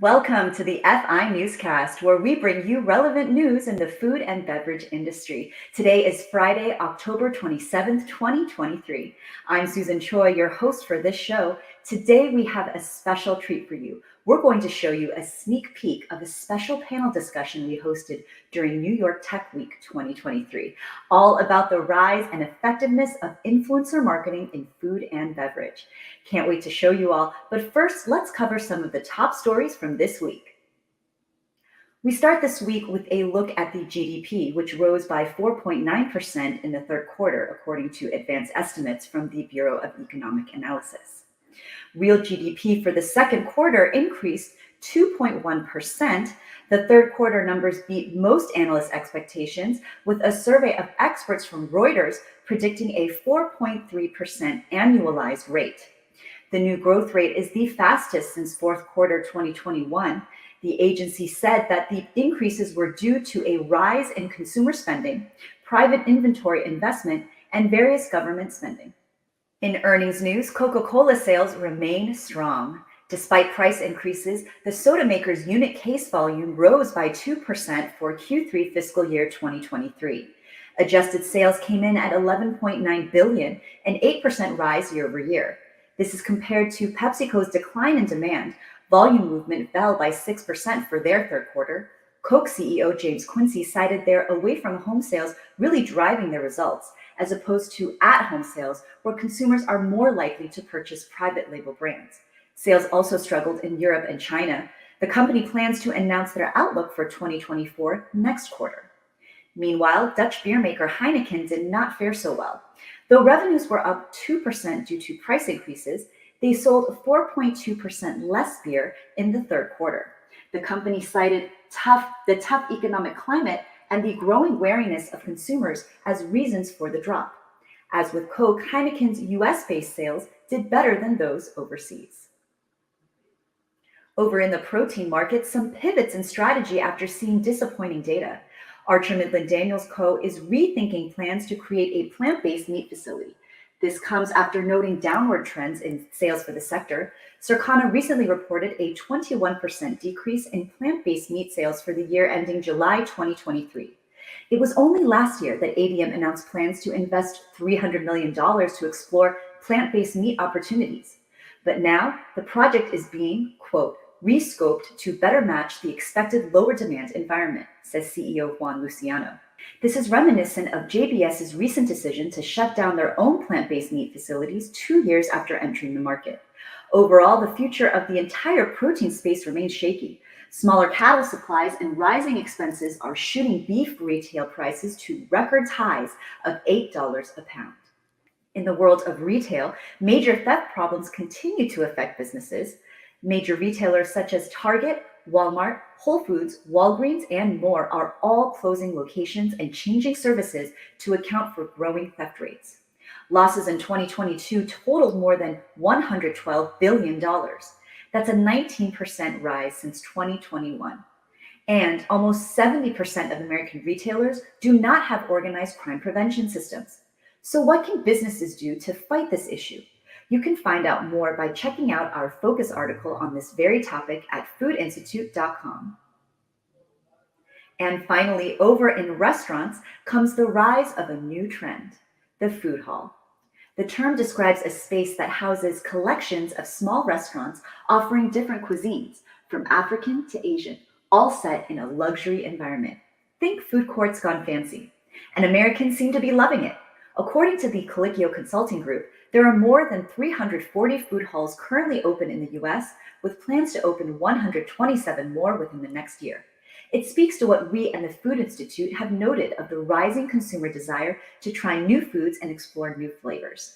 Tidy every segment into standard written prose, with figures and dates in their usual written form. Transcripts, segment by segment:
Welcome to the FI Newscast, where we bring you relevant news in the food and beverage industry. Today is Friday, October 27th, 2023. I'm Susan Choi, your host for this show. Today we have a special treat for you. We're going to show you a sneak peek of a special panel discussion we hosted during New York Tech Week 2023, all about the rise and effectiveness of influencer marketing in food and beverage. Can't wait to show you all, but first, let's cover some of the top stories from this week. We start this week with a look at the GDP, which rose by 4.9% in the third quarter, according to advanced estimates from the Bureau of Economic Analysis. Real GDP for the second quarter increased 2.1%. The third quarter numbers beat most analysts' expectations, with a survey of experts from Reuters predicting a 4.3% annualized rate. The new growth rate is the fastest since fourth quarter 2021. The agency said that the increases were due to a rise in consumer spending, private inventory investment, and various government spending. In earnings news, Coca-Cola sales remain strong. Despite price increases, the soda maker's unit case volume rose by 2% for Q3 fiscal year 2023. Adjusted sales came in at $11.9 billion, an 8% rise year over year. This is compared to PepsiCo's decline in demand. Volume movement fell by 6% for their third quarter. Coke CEO James Quincy cited their away-from-home sales really driving their results, as opposed to at-home sales, where consumers are more likely to purchase private label brands. Sales also struggled in Europe and China. The company plans to announce their outlook for 2024 next quarter. Meanwhile, Dutch beer maker Heineken did not fare so well. Though revenues were up 2% due to price increases, they sold 4.2% less beer in the third quarter. The company cited the tough economic climate and the growing wariness of consumers as reasons for the drop. As with Coke, Heineken's US-based sales did better than those overseas. Over in the protein market, some pivots in strategy after seeing disappointing data. Archer-Midland-Daniels Co. is rethinking plans to create a plant-based meat facility. This comes after noting downward trends in sales for the sector. Circana recently reported a 21% decrease in plant-based meat sales for the year ending July 2023. It was only last year that ADM announced plans to invest $300 million to explore plant-based meat opportunities. But now the project is being, quote, rescoped to better match the expected lower demand environment, says CEO Juan Luciano. This is reminiscent of JBS's recent decision to shut down their own plant-based meat facilities 2 years after entering the market. Overall, the future of the entire protein space remains shaky. Smaller cattle supplies and rising expenses are shooting beef retail prices to record highs of $8 a pound. In the world of retail, major theft problems continue to affect businesses. Major retailers such as Target, Walmart, Whole Foods, Walgreens, and more are all closing locations and changing services to account for growing theft rates. Losses in 2022 totaled more than $112 billion. That's a 19% rise since 2021. And almost 70% of American retailers do not have organized crime prevention systems. So what can businesses do to fight this issue? You can find out more by checking out our focus article on this very topic at foodinstitute.com. And finally, over in restaurants comes the rise of a new trend, the food hall. The term describes a space that houses collections of small restaurants offering different cuisines, from African to Asian, all set in a luxury environment. Think food courts gone fancy. And Americans seem to be loving it. According to the Colicchio Consulting Group, there are more than 340 food halls currently open in the US, with plans to open 127 more within the next year. It speaks to what we and the Food Institute have noted of the rising consumer desire to try new foods and explore new flavors.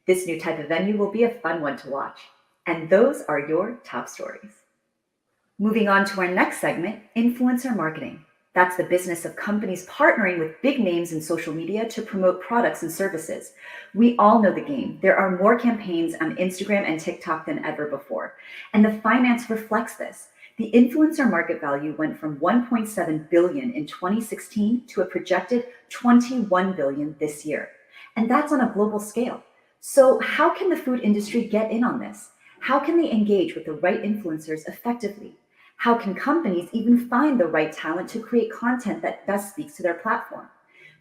This new type of venue will be a fun one to watch. And those are your top stories. Moving on to our next segment, influencer marketing. That's the business of companies partnering with big names in social media to promote products and services. We all know the game. There are more campaigns on Instagram and TikTok than ever before. And the finance reflects this. The influencer market value went from $1.7 billion in 2016 to a projected $21 billion this year. And that's on a global scale. So how can the food industry get in on this? How can they engage with the right influencers effectively? How can companies even find the right talent to create content that best speaks to their platform?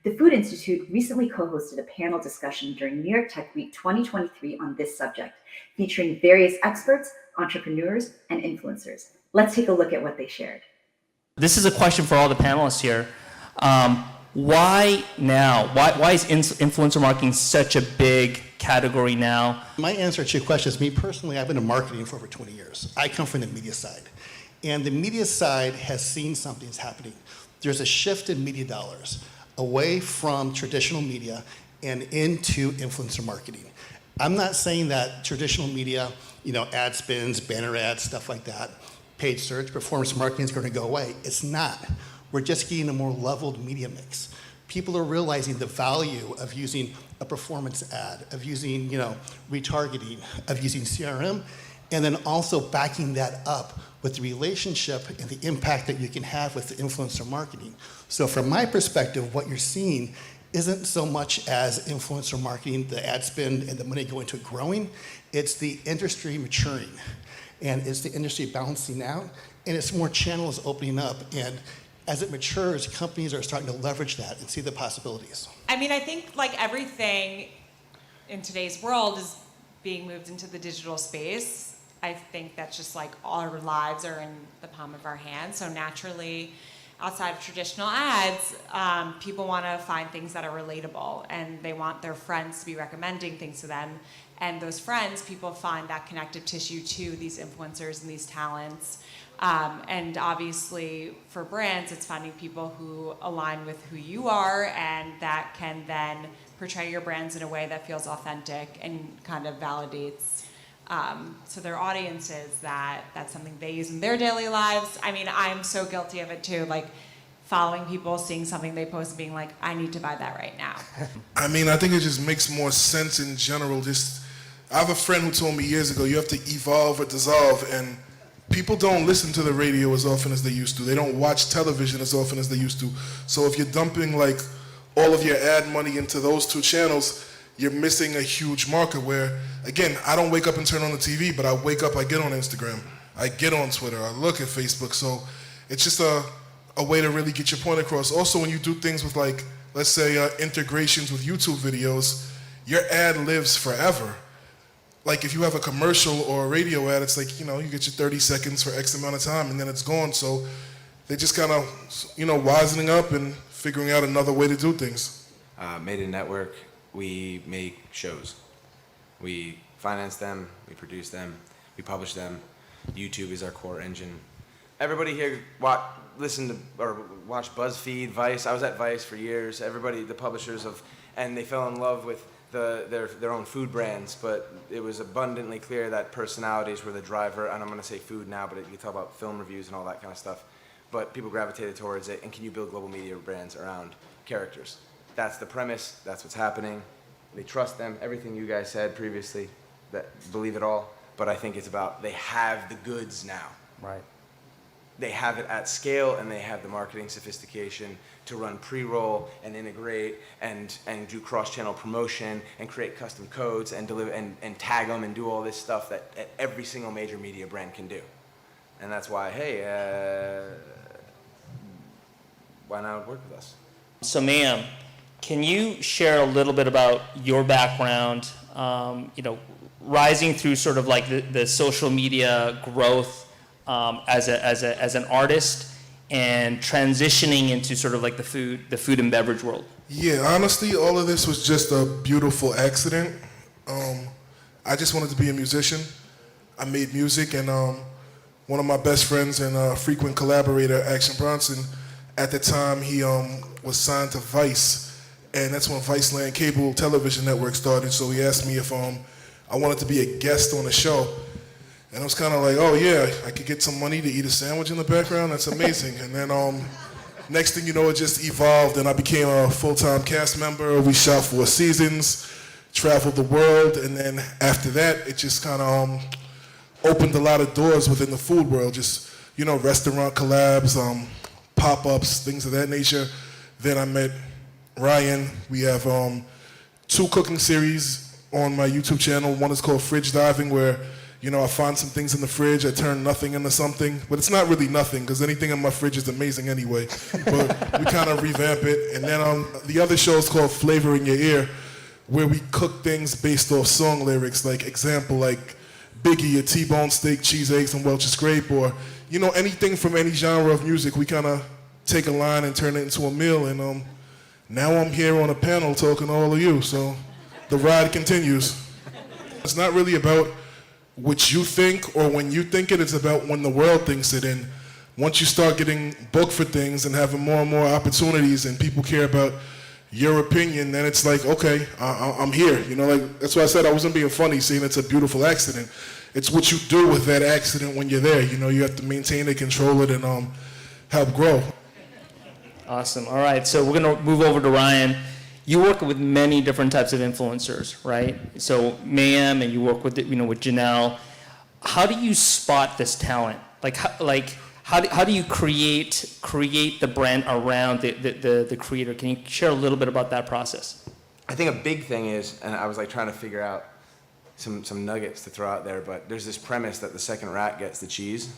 The Food Institute recently co-hosted a panel discussion during New York Tech Week 2023 on this subject, featuring various experts, entrepreneurs, and influencers. Let's take a look at what they shared. This is a question for all the panelists here. Why now? Why is influencer marketing such a big category now? My answer to your question is, me personally, I've been in marketing for over 20 years. I come from the media side. And the media side has seen something's happening. There's a shift in media dollars away from traditional media and into influencer marketing. I'm not saying that traditional media, ad spins, banner ads, stuff like that, paid search, performance marketing is going to go away. It's not. We're just getting a more leveled media mix. People are realizing the value of using a performance ad, of using, retargeting, of using CRM, and then also backing that up with the relationship and the impact that you can have with the influencer marketing. So from my perspective, what you're seeing isn't so much as influencer marketing, the ad spend and the money going to it growing, it's the industry maturing. And it's the industry balancing out, and it's more channels opening up. And as it matures, companies are starting to leverage that and see the possibilities. I mean, I think like everything in today's world is being moved into the digital space. I think that's just like all our lives are in the palm of our hands. So naturally, outside of traditional ads, people want to find things that are relatable, and they want their friends to be recommending things to them. And those friends, people find that connective tissue to these influencers and these talents. And obviously, for brands, it's finding people who align with who you are, and that can then portray your brands in a way that feels authentic and kind of validates to their audiences that that's something they use in their daily lives. I mean, I'm so guilty of it too, like following people, seeing something they post and being like, I need to buy that right now. I mean, I think it just makes more sense in general. I have a friend who told me years ago, you have to evolve or dissolve, and people don't listen to the radio as often as they used to. They don't watch television as often as they used to. So if you're dumping like all of your ad money into those two channels, you're missing a huge market where, again, I don't wake up and turn on the TV, but I wake up, I get on Instagram, I get on Twitter, I look at Facebook. So it's just a way to really get your point across. Also, when you do things with like, let's say integrations with YouTube videos, your ad lives forever. Like if you have a commercial or a radio ad, it's like, you get your 30 seconds for X amount of time and then it's gone. So they're just kind of, wisening up and figuring out another way to do things. Made in Network, we make shows. We finance them, we produce them, we publish them. YouTube is our core engine. Everybody here watch BuzzFeed, Vice. I was at Vice for years. Everybody, the publishers and they fell in love with their own food brands, but it was abundantly clear that personalities were the driver, and I'm going to say food now, but you talk about film reviews and all that kind of stuff, but people gravitated towards it, and can you build global media brands around characters? That's the premise, that's what's happening. They trust them, everything you guys said previously, that believe it all, but I think it's about they have the goods now. Right. They have it at scale, and they have the marketing sophistication to run pre-roll and integrate and do cross-channel promotion and create custom codes and deliver and tag them and do all this stuff that every single major media brand can do. And that's why, hey, why not work with us? So, Meyhem, can you share a little bit about your background, rising through sort of like the social media growth as an artist and transitioning into sort of like the food and beverage world? Yeah, honestly, all of this was just a beautiful accident. I just wanted to be a musician. I made music, and one of my best friends and frequent collaborator, Action Bronson, at the time he was signed to Vice, and that's when Viceland Cable Television Network started. So he asked me if I wanted to be a guest on the show. And I was kind of like, oh yeah, I could get some money to eat a sandwich in the background. That's amazing. And then next thing you know, it just evolved, and I became a full-time cast member. We shot 4 seasons, traveled the world, and then after that, it just kind of opened a lot of doors within the food world. Just restaurant collabs, pop-ups, things of that nature. Then I met Ryan. We have 2 cooking series on my YouTube channel. One is called Fridge Diving, where You know, I find some things in the fridge, I turn nothing into something, but it's not really nothing because anything in my fridge is amazing anyway. But we kind of revamp it. And then the other show is called Flavor in Your Ear, where we cook things based off song lyrics. Like example, like Biggie, a T-bone steak, cheese, eggs, and Welch's grape, or you know, anything from any genre of music. We kind of take a line and turn it into a meal. And now I'm here on a panel talking to all of you. So the ride continues. It's not really about what you think or when you think it, it's about when the world thinks it. And once you start getting booked for things and having more and more opportunities and people care about your opinion, then it's like, okay, I'm here. You know, like that's why I said I wasn't being funny saying it's a beautiful accident. It's what you do with that accident when you're there. You know, you have to maintain it, control it, and help grow. Awesome. All right, so we're going to move over to Ryan. You work with many different types of influencers, right? So Meyhem, and you work with with Janelle. How do you spot this talent? How do you create the brand around the creator? Can you share a little bit about that process? I think a big thing is, and I was like trying to figure out some nuggets to throw out there, but there's this premise that the second rat gets the cheese,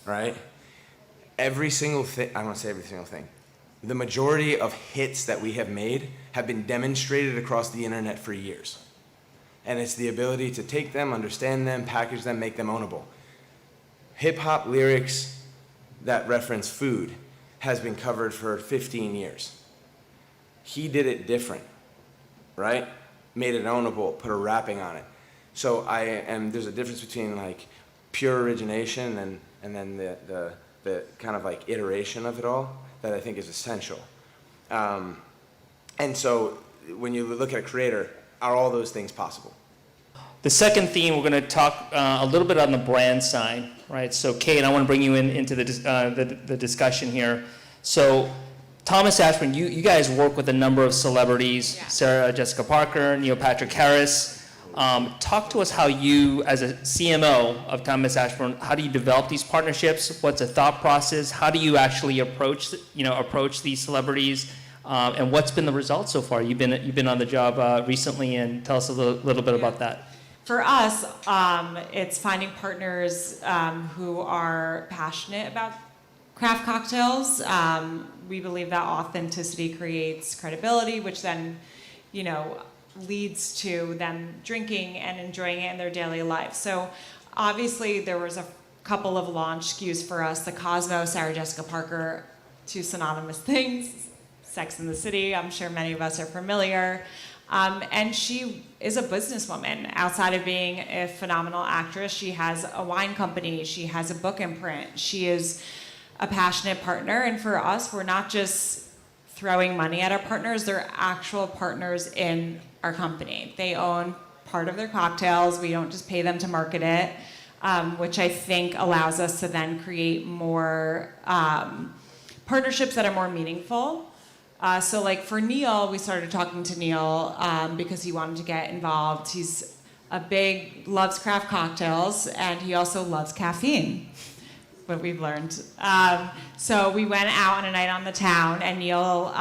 right? Every single thing, I don't want to say every single thing, the majority of hits that we have made have been demonstrated across the internet for years. And it's the ability to take them, understand them, package them, make them ownable. Hip-hop lyrics that reference food has been covered for 15 years. He did it different, right? Made it ownable, put a rapping on it. So there's a difference between like pure origination and then the kind of like iteration of it all that I think is essential. And so when you look at a creator, are all those things possible? The second theme, we're going to talk a little bit on the brand side, right? So Kate, I want to bring you into the discussion here. So Thomas Ashbourne, you guys work with a number of celebrities, Yeah. Sarah Jessica Parker, Neil Patrick Harris. Talk to us how you, as a CMO of Thomas Ashbourne, how do you develop these partnerships? What's the thought process? How do you actually approach these celebrities? And what's been the result so far? You've been on the job recently, and tell us a little bit about that. For us, it's finding partners who are passionate about craft cocktails. We believe that authenticity creates credibility, which then, leads to them drinking and enjoying it in their daily life. So obviously there was a couple of launch SKUs for us, the 𝗙𝗿𝗄, Sarah Jessica Parker, two synonymous things, Sex and the City, I'm sure many of us are familiar. And she is a businesswoman. Outside of being a phenomenal actress, she has a wine company, she has a book imprint, she is a passionate partner. And for us, we're not just throwing money at our partners, they're actual partners in our company. They own part of their cocktails, we don't just pay them to market it, which I think allows us to then create more partnerships that are more meaningful. So like for Neil, we started talking to Neil because he wanted to get involved. He's loves craft cocktails, and he also loves caffeine, what we've learned. So we went out on a night on the town, and Neil,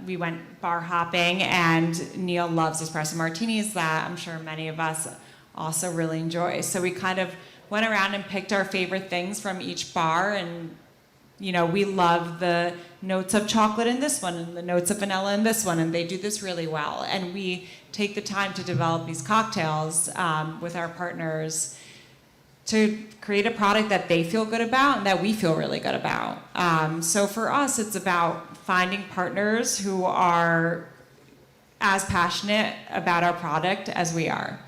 we went bar hopping, and Neil loves espresso martinis that I'm sure many of us also really enjoy. So we kind of went around and picked our favorite things from each bar, and we love the notes of chocolate in this one and the notes of vanilla in this one, and they do this really well. And we take the time to develop these cocktails with our partners to create a product that they feel good about and that we feel really good about. So for us, it's about finding partners who are as passionate about our product as we are.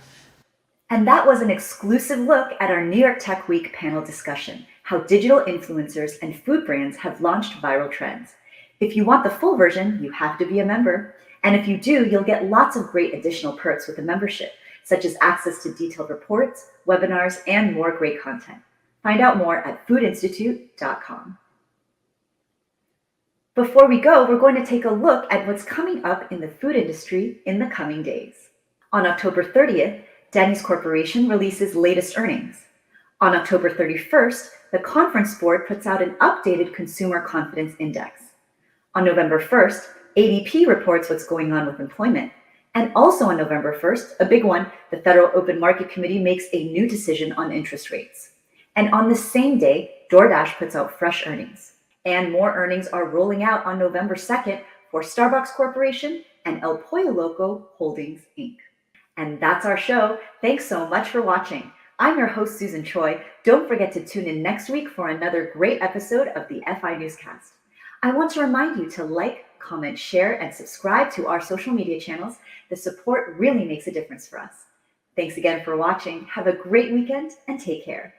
And that was an exclusive look at our New York Tech Week panel discussion, how digital influencers and food brands have launched viral trends. If you want the full version, you have to be a member. And if you do, you'll get lots of great additional perks with the membership, such as access to detailed reports, webinars, and more great content. Find out more at foodinstitute.com. Before we go, we're going to take a look at what's coming up in the food industry in the coming days. On October 30th, Denny's Corporation releases latest earnings. On October 31st, the Conference Board puts out an updated Consumer Confidence Index. On November 1st, ADP reports what's going on with employment. And also on November 1st, a big one, the Federal Open Market Committee makes a new decision on interest rates. And on the same day, DoorDash puts out fresh earnings. And more earnings are rolling out on November 2nd for Starbucks Corporation and 𝗙𝗿𝗶𝗆 Holdings, Inc. And that's our show. Thanks so much for watching. I'm your host, Susan Choi. Don't forget to tune in next week for another great episode of the FI Newscast. I want to remind you to like, comment, share, and subscribe to our social media channels. The support really makes a difference for us. Thanks again for watching. Have a great weekend and take care.